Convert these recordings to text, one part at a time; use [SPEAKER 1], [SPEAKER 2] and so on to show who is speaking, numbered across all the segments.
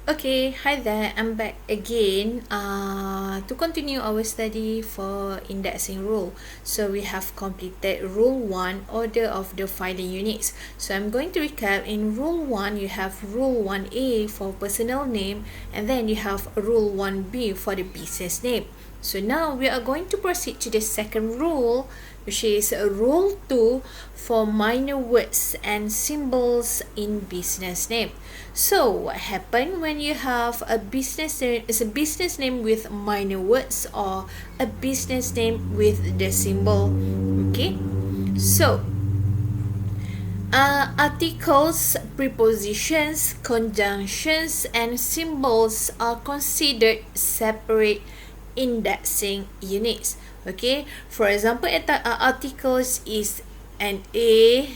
[SPEAKER 1] Okay, hi there. I'm back again to continue our study for indexing rule. So we have completed rule 1, order of the filing units. So I'm going to recap. In rule 1, you have rule 1A for personal name, and then you have rule 1B for the business name. So now we are going to proceed to the second rule, which is rule 2 for minor words and symbols in business name. So what happens when you have a business name, is a business name with minor words or a business name with the symbol? Okay, so articles, prepositions, conjunctions, and symbols are considered separate indexing units. Okay, for example, articles is an a,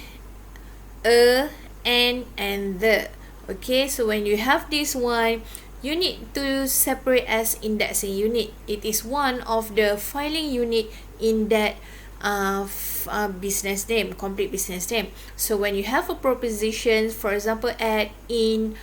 [SPEAKER 1] and the. Okay, so when you have this one, you need to separate as indexing unit. It is one of the filing unit in that business name, complete business name. So when you have a preposition, for example, at, in,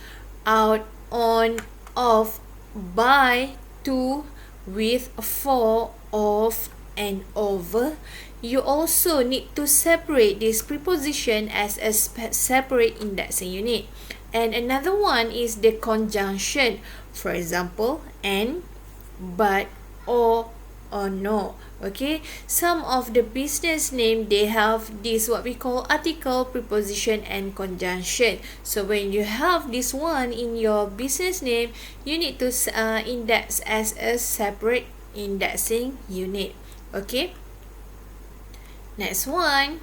[SPEAKER 1] out, on, off, by, to, with, for, of, and over, you also need to separate this preposition as a separate indexing unit. And another one is the conjunction. For example, and, but, or no. Okay, some of the business name, they have this what we call article, preposition, and conjunction. So when you have this one in your business name, you need to index as a separate indexing unit. Okay, next one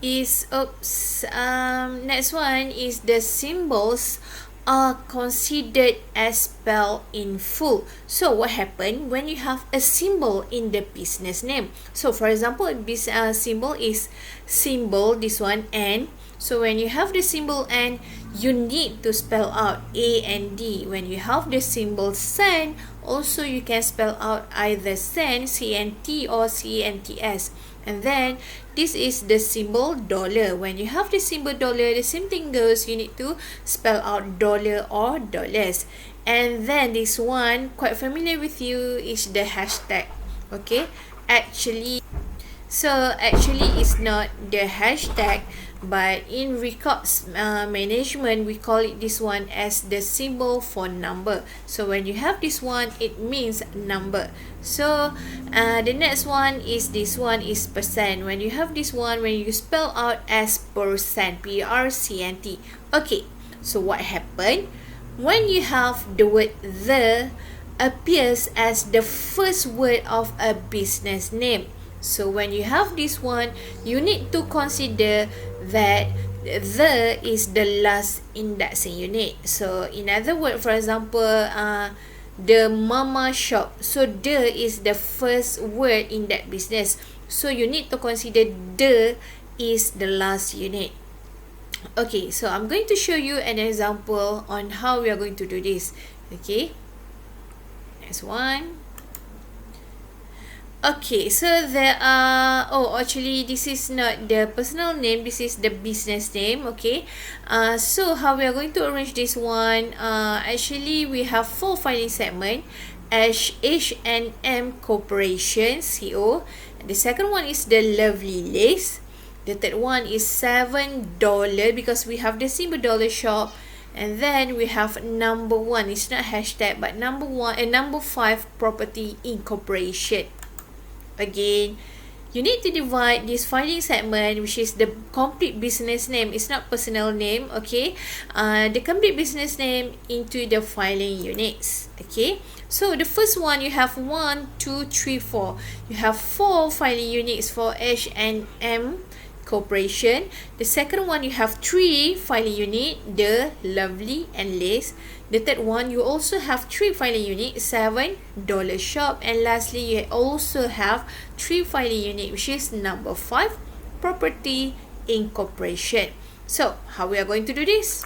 [SPEAKER 1] is next one is the symbols are considered as spelled in full. So what happened when you have a symbol in the business name? So for example, this symbol is symbol, this one, and. So when you have the symbol and, you need to spell out A and D. When you have the symbol cent, also you can spell out either cent, C-N-T, or C-N-T-S. And then this is the symbol dollar. When you have the symbol dollar, the same thing goes. You need to spell out dollar or dollars. And then this one, quite familiar with you, is the hashtag. Okay, actually it's not the hashtag, but in records management, we call it this one as the symbol for number. So when you have this one, it means number. So the next one is, this one is percent. When you have this one, when you spell out as percent, P-R-C-N-T. Okay, so what happened when you have the word the appears as the first word of a business name? So when you have this one, you need to consider that the is the last indexing unit. So in other words, for example, the mama shop. So the is the first word in that business. So you need to consider the is the last unit. Okay, so I'm going to show you an example on how we are going to do this. Okay, next one. Okay, so there are, actually this is not the personal name, this is the business name. Okay, so how we are going to arrange this one, actually we have 4 filing segment. H&M Corporation, CO. The second one is the Lovely Lace. The third one is $7 because we have the symbol dollar shop. And then we have number 1, it's not hashtag, but number 1 and number 5, Property Incorporation. Again, you need to divide this filing segment, which is the complete business name, it's not personal name. Okay, the complete business name into the filing units. Okay, so the first one, you have 1, 2, 3, 4. You have 4 filing units for H&M Corporation. The second one, you have 3 filing unit, the Lovely and Lace. The third one, you also have 3 filing unit, $7 shop. And lastly, you also have 3 filing unit, which is number 5, Property Incorporation. So how we are going to do this?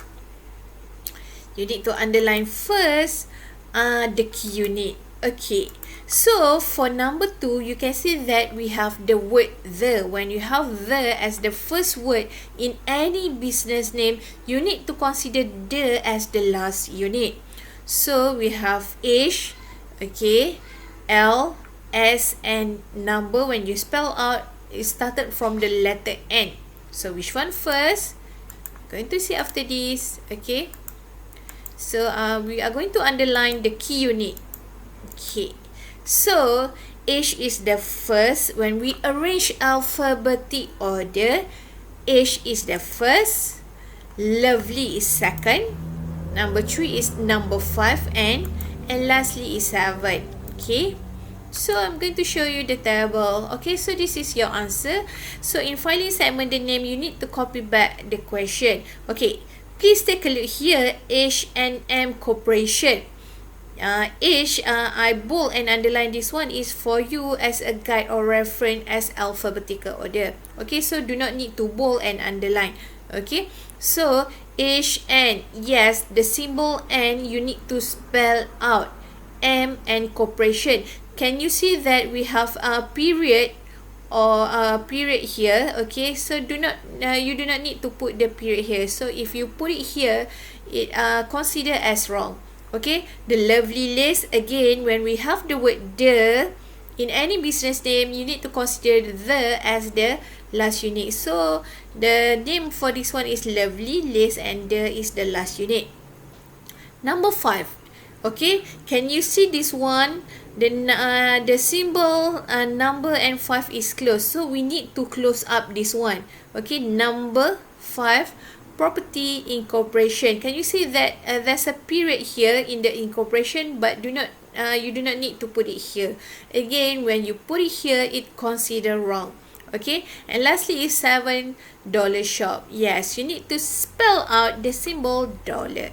[SPEAKER 1] You need to underline first the key unit. Okay, so for number 2, you can see that we have the word the. When you have the as the first word in any business name, you need to consider the as the last unit. So we have H, okay, L, S, and number. When you spell out, it started from the letter N. So which one first? Going to see after this, okay. So we are going to underline the key unit. Okay, so H is the first. When we arrange alphabetic order, H is the first, lovely is second, number 3 is number 5, and lastly is 7. Okay, so I'm going to show you the table. Okay, so this is your answer. So in filing segment the name, you need to copy back the question. Okay, please take a look here. H&M Corporation. I bold and underline this one is for you as a guide or reference as alphabetical order. Okay, so do not need to bold and underline. Okay, so H-N, yes, the symbol N you need to spell out. M and corporation. Can you see that we have a period or a period here? Okay, so do not you do not need to put the period here. So if you put it here, it considered as wrong. Okay, the lovely list, again, when we have the word the in any business name, you need to consider the as the last unit. So the name for this one is lovely list and the is the last unit. Number 5. Okay, can you see this one? The symbol number and 5 is closed, so we need to close up this one. Okay, number 5, property incorporation. Can you see that there's a period here in the incorporation, but you do not need to put it here. Again, when you put it here, it considered wrong. Okay, and lastly is $7 shop. Yes, you need to spell out the symbol dollar.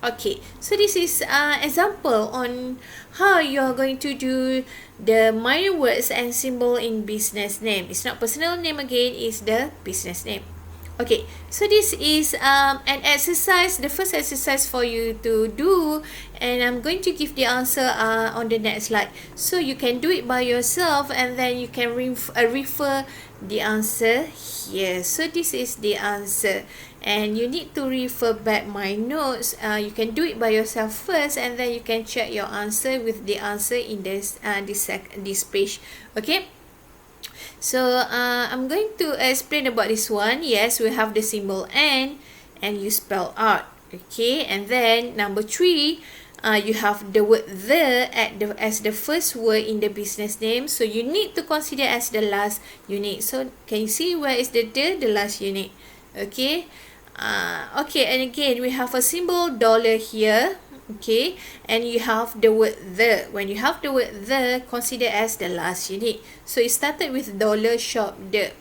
[SPEAKER 1] Okay, so this is example on how you're going to do the minor words and symbol in business name. It's not personal name again, it's the business name. Okay, so this is an exercise, the first exercise for you to do, and I'm going to give the answer on the next slide. So you can do it by yourself and then you can refer the answer here. So this is the answer, and you need to refer back my notes. You can do it by yourself first and then you can check your answer with the answer in this page. Okay, so I'm going to explain about this one. Yes, we have the symbol N and you spell out. Okay, and then number 3, you have the word the as the first word in the business name, so you need to consider as the last unit. So can you see where is the last unit? Okay, okay, and again we have a symbol dollar here. Okay, and you have the word the. When you have the word the, consider as the last unit. So it started with dollar shop the.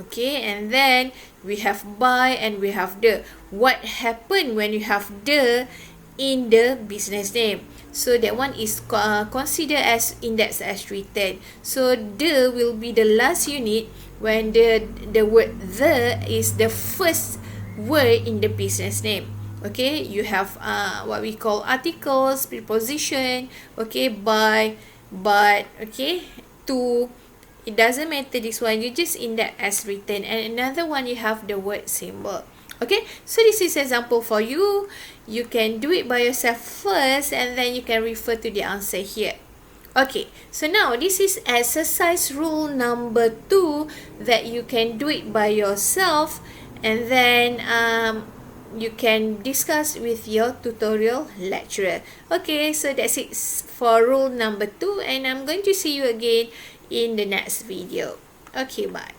[SPEAKER 1] Okay, and then we have buy and we have the. What happened when you have the in the business name? So that one is considered as index as written. So the will be the last unit when the word the is the first word in the business name. Okay, you have what we call articles, preposition, okay, by, but, okay, to. It doesn't matter this one, you just index as written. And another one, you have the word symbol. Okay, so this is example for you. You can do it by yourself first and then you can refer to the answer here. Okay, so now this is exercise rule number 2 that you can do it by yourself and then you can discuss with your tutorial lecturer. Okay, so that's it for rule number 2 and I'm going to see you again in the next video. Okay, bye.